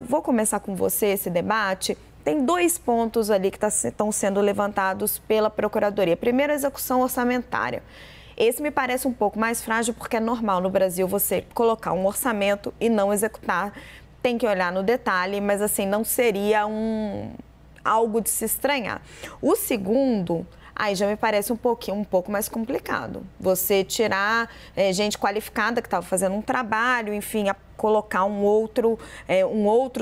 Vou começar com você esse debate. Tem dois pontos ali que estão sendo levantados pela Procuradoria. Primeiro, a execução orçamentária. Esse me parece um pouco mais frágil porque é normal no Brasil você colocar um orçamento e não executar. Tem que olhar no detalhe, mas assim, não seria algo de se estranhar. O segundo, aí já me parece um pouco mais complicado. Você tirar gente qualificada que estava fazendo um trabalho, enfim, colocar um outro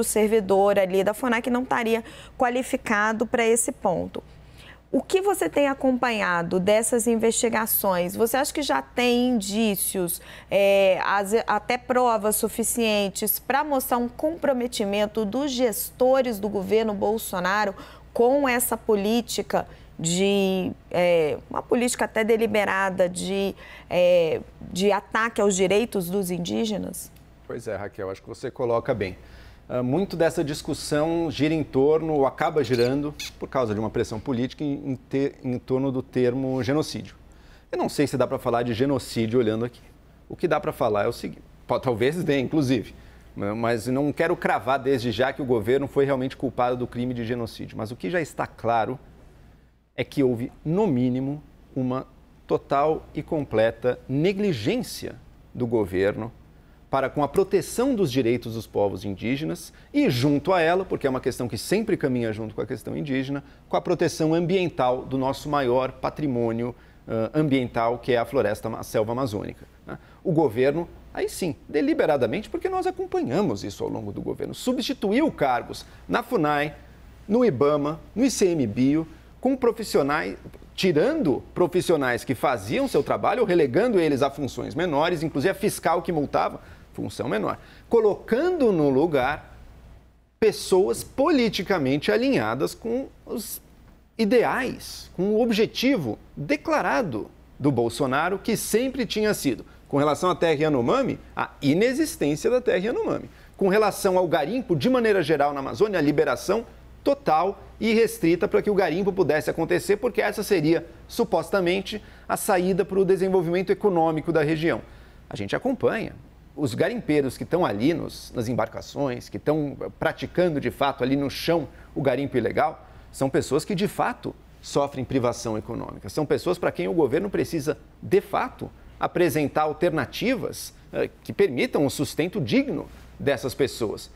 servidor ali da FUNAI que não estaria qualificado para esse ponto. O que você tem acompanhado dessas investigações? Você acha que já tem indícios, até provas suficientes para mostrar um comprometimento dos gestores do governo Bolsonaro com essa política uma política até deliberada de ataque aos direitos dos indígenas? Pois é, Raquel, acho que você coloca bem. Muito dessa discussão gira em torno, ou acaba girando, por causa de uma pressão política, em torno do termo genocídio. Eu não sei se dá para falar de genocídio olhando aqui. O que dá para falar é o seguinte, talvez dê, inclusive, mas não quero cravar desde já que o governo foi realmente culpado do crime de genocídio. Mas o que já está claro é que houve, no mínimo, uma total e completa negligência do governo para com a proteção dos direitos dos povos indígenas e, junto a ela, porque é uma questão que sempre caminha junto com a questão indígena, com a proteção ambiental do nosso maior patrimônio ambiental, que é a selva amazônica. O governo, aí sim, deliberadamente, porque nós acompanhamos isso ao longo do governo, substituiu cargos na FUNAI, no IBAMA, no ICMBio, com profissionais, tirando profissionais que faziam seu trabalho, relegando eles a funções menores, inclusive a fiscal que multava, função menor, colocando no lugar pessoas politicamente alinhadas com os ideais, com o objetivo declarado do Bolsonaro, que sempre tinha sido, com relação à terra Yanomami, a inexistência da terra Yanomami. Com relação ao garimpo, de maneira geral, na Amazônia, a liberação total e restrita para que o garimpo pudesse acontecer, porque essa seria, supostamente, a saída para o desenvolvimento econômico da região. A gente acompanha. Os garimpeiros que estão ali nas embarcações, que estão praticando, de fato, ali no chão o garimpo ilegal, são pessoas que, de fato, sofrem privação econômica. São pessoas para quem o governo precisa, de fato, apresentar alternativas que permitam o sustento digno dessas pessoas.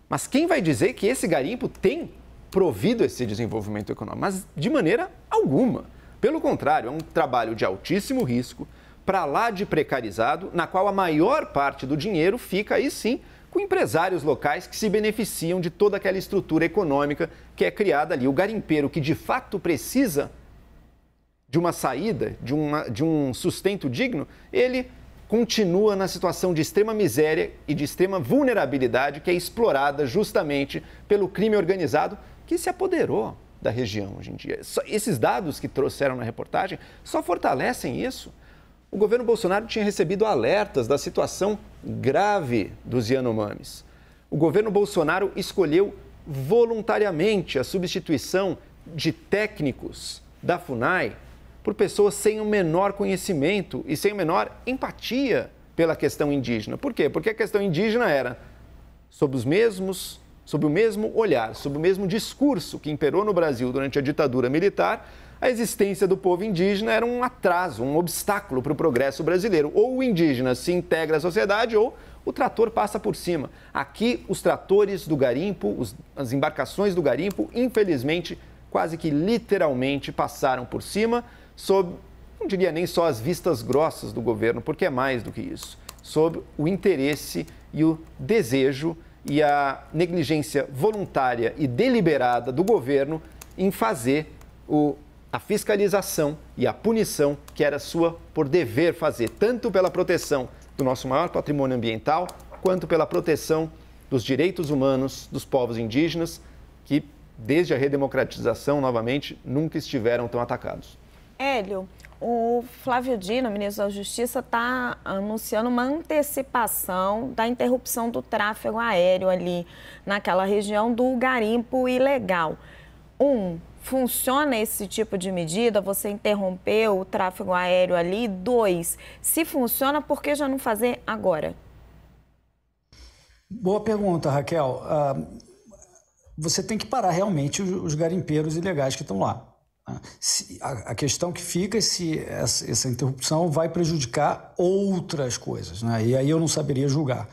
Mas quem vai dizer que esse garimpo tem provido esse desenvolvimento econômico? Mas de maneira alguma. Pelo contrário, é um trabalho de altíssimo risco, para lá de precarizado, na qual a maior parte do dinheiro fica aí sim com empresários locais que se beneficiam de toda aquela estrutura econômica que é criada ali. O garimpeiro que de fato precisa de uma saída, de um sustento digno, ele continua na situação de extrema miséria e de extrema vulnerabilidade que é explorada justamente pelo crime organizado que se apoderou da região hoje em dia. Esses dados que trouxeram na reportagem só fortalecem isso. O governo Bolsonaro tinha recebido alertas da situação grave dos Yanomamis. O governo Bolsonaro escolheu voluntariamente a substituição de técnicos da FUNAI por pessoas sem o menor conhecimento e sem a menor empatia pela questão indígena. Por quê? Porque a questão indígena era sob o mesmo olhar, sob o mesmo discurso que imperou no Brasil durante a ditadura militar. A existência do povo indígena era um atraso, um obstáculo para o progresso brasileiro. Ou o indígena se integra à sociedade ou o trator passa por cima. Aqui, os tratores do garimpo, as embarcações do garimpo, infelizmente, quase que literalmente passaram por cima, sob, não diria nem só as vistas grossas do governo, porque é mais do que isso, sob o interesse e o desejo e a negligência voluntária e deliberada do governo em fazer a fiscalização e a punição que era sua por dever fazer, tanto pela proteção do nosso maior patrimônio ambiental, quanto pela proteção dos direitos humanos dos povos indígenas, que, desde a redemocratização, novamente, nunca estiveram tão atacados. Hélio, o Flávio Dino, ministro da Justiça, está anunciando uma antecipação da interrupção do tráfego aéreo ali naquela região do garimpo ilegal. Funciona esse tipo de medida? Você interrompeu o tráfego aéreo ali? 2, se funciona, por que já não fazer agora? Boa pergunta, Raquel. Você tem que parar realmente os garimpeiros ilegais que estão lá. A questão que fica é se essa interrupção vai prejudicar outras coisas, né? E aí eu não saberia julgar.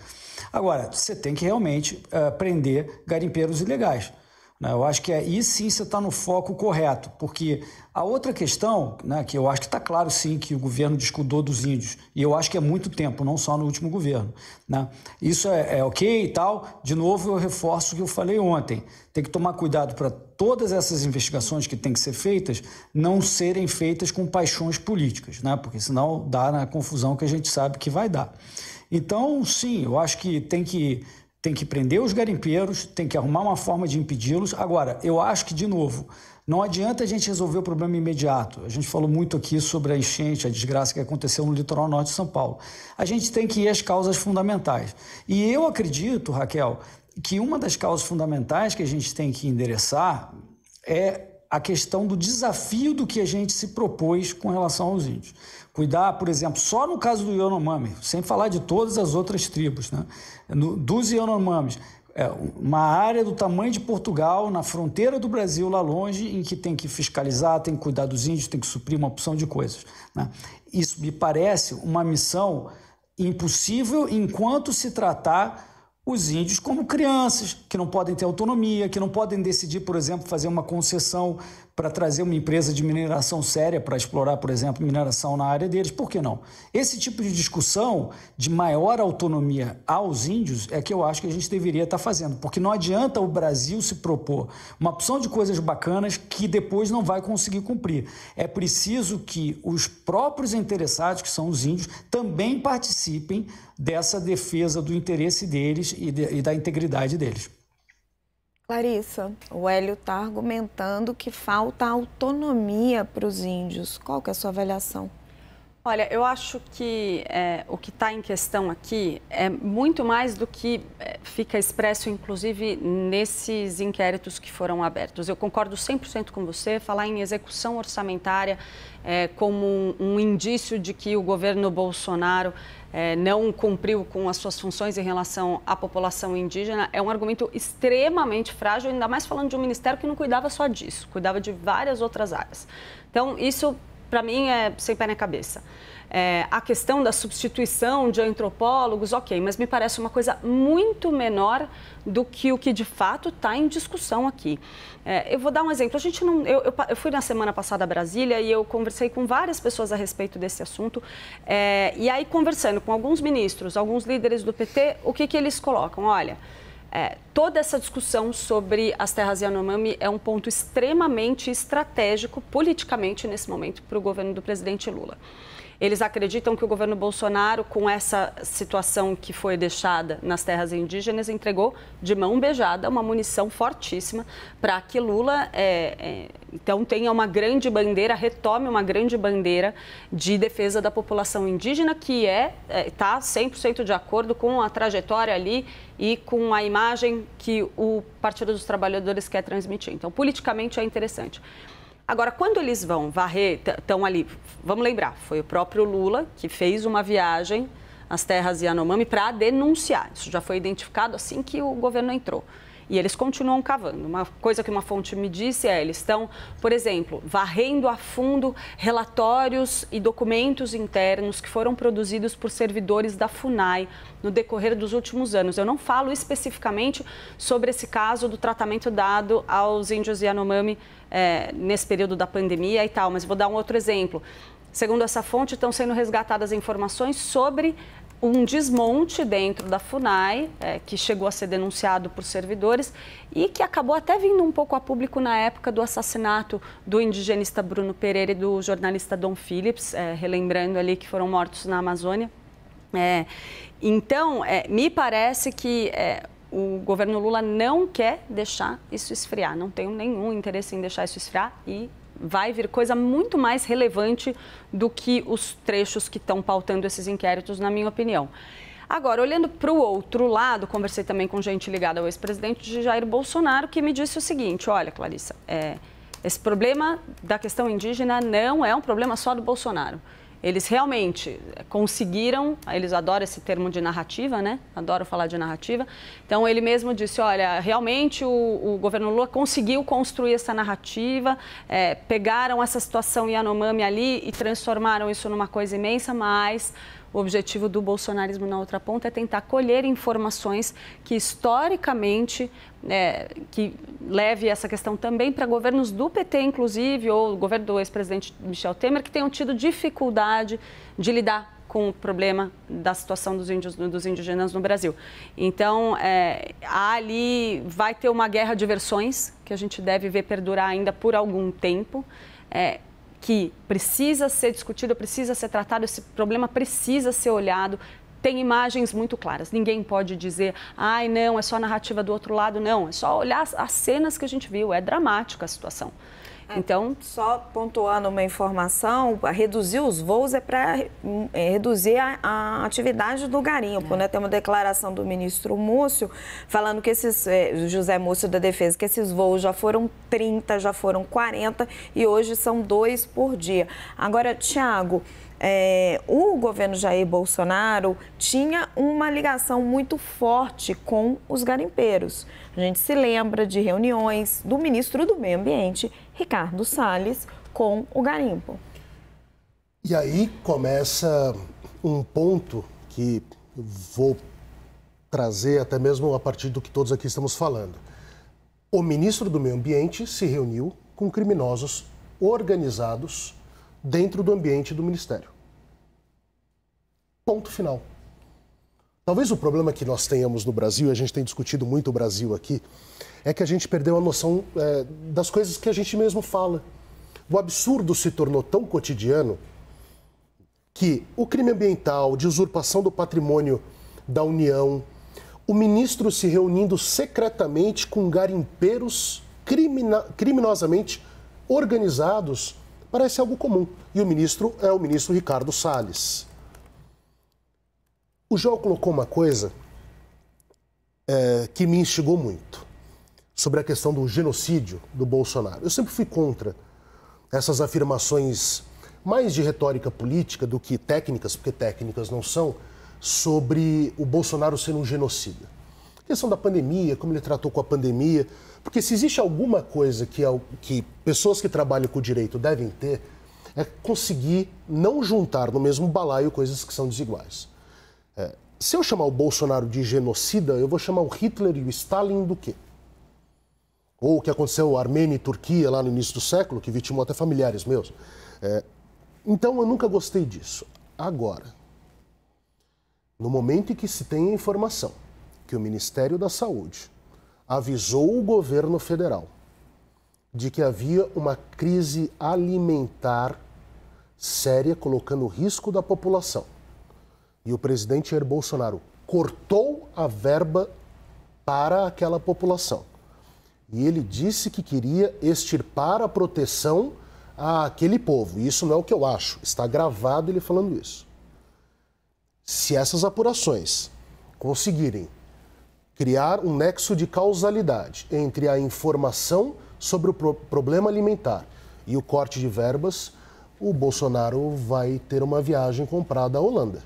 Agora, você tem que realmente prender garimpeiros ilegais. Eu acho que aí sim você está no foco correto, porque a outra questão, né, que eu acho que está claro sim que o governo descuidou dos índios, e eu acho que é muito tempo, não só no último governo, né? Isso é ok e tal. De novo, eu reforço o que eu falei ontem. Tem que tomar cuidado para todas essas investigações que têm que ser feitas não serem feitas com paixões políticas, né? Porque senão dá na confusão que a gente sabe que vai dar. Então, sim, eu acho que tem que prender os garimpeiros, tem que arrumar uma forma de impedi-los. Agora, eu acho que, de novo, não adianta a gente resolver o problema imediato. A gente falou muito aqui sobre a enchente, a desgraça que aconteceu no litoral norte de São Paulo. A gente tem que ir às causas fundamentais. E eu acredito, Raquel, que uma das causas fundamentais que a gente tem que endereçar é a questão do desafio do que a gente se propôs com relação aos índios. Cuidar, por exemplo, só no caso do Yanomami, sem falar de todas as outras tribos, né? Dos Yanomamis, uma área do tamanho de Portugal, na fronteira do Brasil, lá longe, em que tem que fiscalizar, tem que cuidar dos índios, tem que suprir uma opção de coisas, né? Isso me parece uma missão impossível enquanto se tratar os índios como crianças, que não podem ter autonomia, que não podem decidir, por exemplo, fazer uma concessão para trazer uma empresa de mineração séria para explorar, por exemplo, mineração na área deles. Por que não? Esse tipo de discussão de maior autonomia aos índios é que eu acho que a gente deveria estar fazendo, porque não adianta o Brasil se propor uma opção de coisas bacanas que depois não vai conseguir cumprir. É preciso que os próprios interessados, que são os índios, também participem dessa defesa do interesse deles e da integridade deles. Clarissa, o Hélio está argumentando que falta autonomia para os índios. Qual que é a sua avaliação? Olha, eu acho que o que está em questão aqui é muito mais do que fica expresso, inclusive, nesses inquéritos que foram abertos. Eu concordo 100% com você, falar em execução orçamentária como um indício de que o governo Bolsonaro não cumpriu com as suas funções em relação à população indígena é um argumento extremamente frágil, ainda mais falando de um ministério que não cuidava só disso, cuidava de várias outras áreas. Então, isso, para mim, é sem pé na cabeça. A questão da substituição de antropólogos, ok, mas me parece uma coisa muito menor do que o que de fato está em discussão aqui. Eu vou dar um exemplo. Eu fui na semana passada a Brasília e eu conversei com várias pessoas a respeito desse assunto. E aí, conversando com alguns ministros, alguns líderes do PT, o que eles colocam? Olha, toda essa discussão sobre as terras Yanomami é um ponto extremamente estratégico politicamente nesse momento para o governo do presidente Lula. Eles acreditam que o governo Bolsonaro, com essa situação que foi deixada nas terras indígenas, entregou de mão beijada uma munição fortíssima para que Lula, então, tenha uma grande bandeira, retome uma grande bandeira de defesa da população indígena, que está 100% de acordo com a trajetória ali e com a imagem que o Partido dos Trabalhadores quer transmitir. Então, politicamente é interessante. Agora, quando eles vão varrer, estão ali, vamos lembrar, foi o próprio Lula que fez uma viagem às terras Yanomami para denunciar. Isso já foi identificado assim que o governo entrou. E eles continuam cavando. Uma coisa que uma fonte me disse eles estão, por exemplo, varrendo a fundo relatórios e documentos internos que foram produzidos por servidores da FUNAI no decorrer dos últimos anos. Eu não falo especificamente sobre esse caso do tratamento dado aos índios Yanomami nesse período da pandemia e tal, mas vou dar um outro exemplo. Segundo essa fonte, estão sendo resgatadas informações sobre um desmonte dentro da FUNAI, que chegou a ser denunciado por servidores e que acabou até vindo um pouco a público na época do assassinato do indigenista Bruno Pereira e do jornalista Dom Phillips, relembrando ali que foram mortos na Amazônia. Então, me parece que o governo Lula não quer deixar isso esfriar, não tem nenhum interesse em deixar isso esfriar e vai vir coisa muito mais relevante do que os trechos que estão pautando esses inquéritos, na minha opinião. Agora, olhando para o outro lado, conversei também com gente ligada ao ex-presidente Jair Bolsonaro, que me disse o seguinte: olha, Clarissa, esse problema da questão indígena não é um problema só do Bolsonaro. eles realmente conseguiram, eles adoram esse termo de narrativa, né? Adoram falar de narrativa. Então, ele mesmo disse, olha, realmente o governo Lula conseguiu construir essa narrativa, pegaram essa situação Yanomami ali e transformaram isso numa coisa imensa, mas o objetivo do bolsonarismo na outra ponta é tentar colher informações que historicamente, que leve essa questão também para governos do PT, inclusive, ou o governo do ex-presidente Michel Temer, que tenham tido dificuldade de lidar com o problema da situação dos indígenas no Brasil. Então, ali vai ter uma guerra de versões que a gente deve ver perdurar ainda por algum tempo, que precisa ser discutido, precisa ser tratado, esse problema precisa ser olhado. Tem imagens muito claras. Ninguém pode dizer, ai, não, é só a narrativa do outro lado. Não, é só olhar as cenas que a gente viu. É dramática a situação. Então, só pontuando uma informação, reduzir os voos é para reduzir a atividade do garimpo, né? Tem uma declaração do ministro Múcio falando que José Múcio da Defesa, que esses voos já foram 30, já foram 40 e hoje são 2 por dia. Agora, Tiago, o governo Jair Bolsonaro tinha uma ligação muito forte com os garimpeiros. A gente se lembra de reuniões do ministro do Meio Ambiente, Ricardo Salles, com o garimpo. E aí começa um ponto que vou trazer até mesmo a partir do que todos aqui estamos falando. O ministro do Meio Ambiente se reuniu com criminosos organizados dentro do ambiente do Ministério. Ponto final. Talvez o problema que nós tenhamos no Brasil, e a gente tem discutido muito o Brasil aqui, é que a gente perdeu a noção das coisas que a gente mesmo fala. O absurdo se tornou tão cotidiano que o crime ambiental, de usurpação do patrimônio da União, o ministro se reunindo secretamente com garimpeiros criminosamente organizados, parece algo comum. E o ministro é o ministro Ricardo Salles. O João colocou uma coisa que me instigou muito, sobre a questão do genocídio do Bolsonaro. Eu sempre fui contra essas afirmações mais de retórica política do que técnicas, porque técnicas não são, sobre o Bolsonaro ser um genocida. A questão da pandemia, como ele tratou com a pandemia, porque se existe alguma coisa que pessoas que trabalham com o direito devem ter, é conseguir não juntar no mesmo balaio coisas que são desiguais. Se eu chamar o Bolsonaro de genocida, eu vou chamar o Hitler e o Stalin do quê? Ou o que aconteceu na Armênia e Turquia lá no início do século, que vitimou até familiares meus. Então eu nunca gostei disso. Agora, no momento em que se tem a informação que o Ministério da Saúde avisou o governo federal de que havia uma crise alimentar séria, colocando o risco da população, e o presidente Jair Bolsonaro cortou a verba para aquela população. E ele disse que queria extirpar a proteção àquele povo. E isso não é o que eu acho. Está gravado ele falando isso. Se essas apurações conseguirem criar um nexo de causalidade entre a informação sobre o problema alimentar e o corte de verbas, o Bolsonaro vai ter uma viagem comprada à Holanda.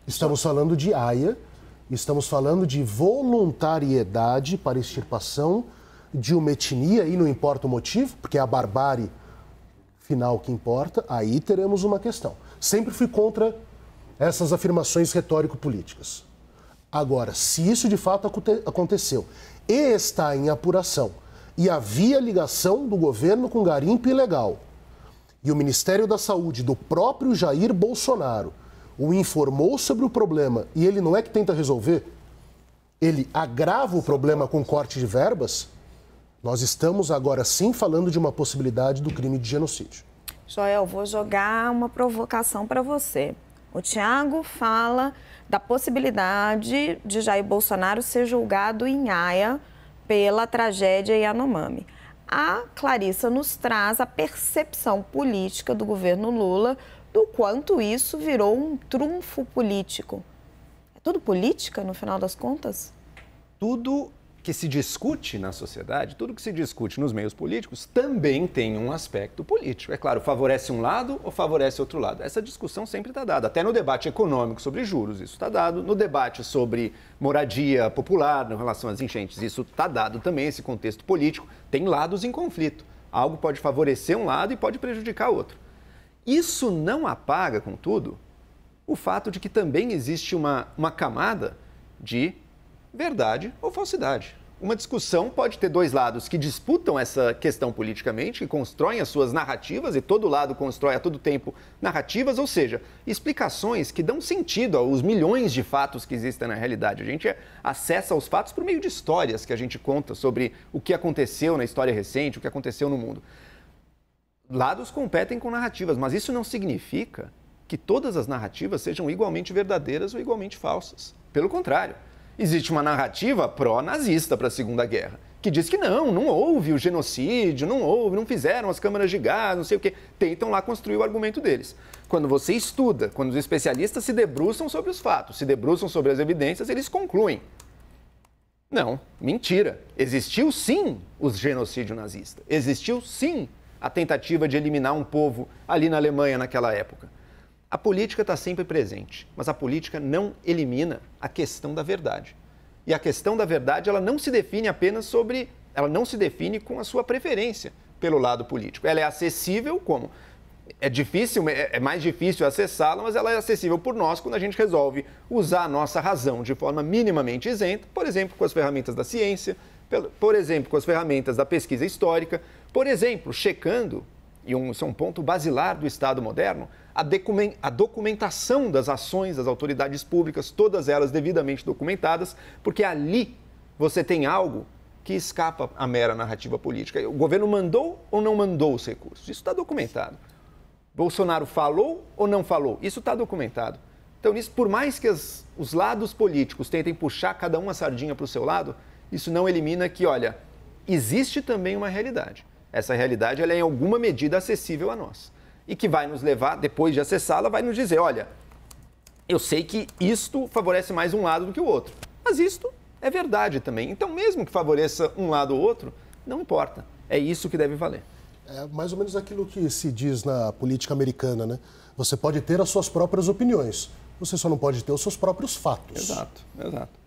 Estamos falando de AIA, estamos falando de voluntariedade para extirpação de uma etnia, e não importa o motivo, porque é a barbárie final que importa, aí teremos uma questão. Sempre fui contra essas afirmações retórico-políticas. Agora, se isso de fato aconteceu e está em apuração, e havia ligação do governo com garimpo ilegal, e o Ministério da Saúde do próprio Jair Bolsonaro o informou sobre o problema e ele não é que tenta resolver, ele agrava o problema com corte de verbas, nós estamos agora sim falando de uma possibilidade do crime de genocídio. Joel, vou jogar uma provocação para você. O Tiago fala da possibilidade de Jair Bolsonaro ser julgado em Haia pela tragédia Yanomami. A Clarissa nos traz a percepção política do governo Lula do quanto isso virou um trunfo político. É tudo política, no final das contas? Tudo que se discute na sociedade, tudo que se discute nos meios políticos, também tem um aspecto político. É claro, favorece um lado ou favorece outro lado. Essa discussão sempre está dada. Até no debate econômico sobre juros, isso está dado. No debate sobre moradia popular, em relação às enchentes, isso está dado também, esse contexto político. Tem lados em conflito. Algo pode favorecer um lado e pode prejudicar outro. Isso não apaga, contudo, o fato de que também existe uma camada de verdade ou falsidade. Uma discussão pode ter dois lados que disputam essa questão politicamente, que constroem as suas narrativas, e todo lado constrói a todo tempo narrativas, ou seja, explicações que dão sentido aos milhões de fatos que existem na realidade. A gente acessa os fatos por meio de histórias que a gente conta sobre o que aconteceu na história recente, o que aconteceu no mundo. Lados competem com narrativas, mas isso não significa que todas as narrativas sejam igualmente verdadeiras ou igualmente falsas. Pelo contrário. Existe uma narrativa pró-nazista para a Segunda Guerra, que diz que não houve o genocídio, não fizeram as câmaras de gás, não sei o quê. Tentam lá construir o argumento deles. Quando você estuda, quando os especialistas se debruçam sobre os fatos, se debruçam sobre as evidências, eles concluem. Não, mentira. Existiu sim o genocídio nazista. Existiu sim a tentativa de eliminar um povo ali na Alemanha naquela época. A política está sempre presente, mas a política não elimina a questão da verdade. E a questão da verdade, ela não se define ela não se define com a sua preferência pelo lado político. Ela é acessível como? É mais difícil acessá-la, mas ela é acessível por nós quando a gente resolve usar a nossa razão de forma minimamente isenta, por exemplo, com as ferramentas da ciência, por exemplo, com as ferramentas da pesquisa histórica, por exemplo, checando, isso é um ponto basilar do Estado moderno, a documentação das ações das autoridades públicas, todas elas devidamente documentadas, porque ali você tem algo que escapa à mera narrativa política. O governo mandou ou não mandou os recursos? Isso está documentado. Bolsonaro falou ou não falou? Isso está documentado. Então, por mais que os lados políticos tentem puxar cada um a sardinha para o seu lado, isso não elimina que, olha, existe também uma realidade. Essa realidade ela é em alguma medida acessível a nós. E que vai nos levar, depois de acessá-la, vai nos dizer, olha, eu sei que isto favorece mais um lado do que o outro, mas isto é verdade também. Então, mesmo que favoreça um lado ou outro, não importa. É isso que deve valer. É mais ou menos aquilo que se diz na política americana, né? Você pode ter as suas próprias opiniões, você só não pode ter os seus próprios fatos. Exato, exato.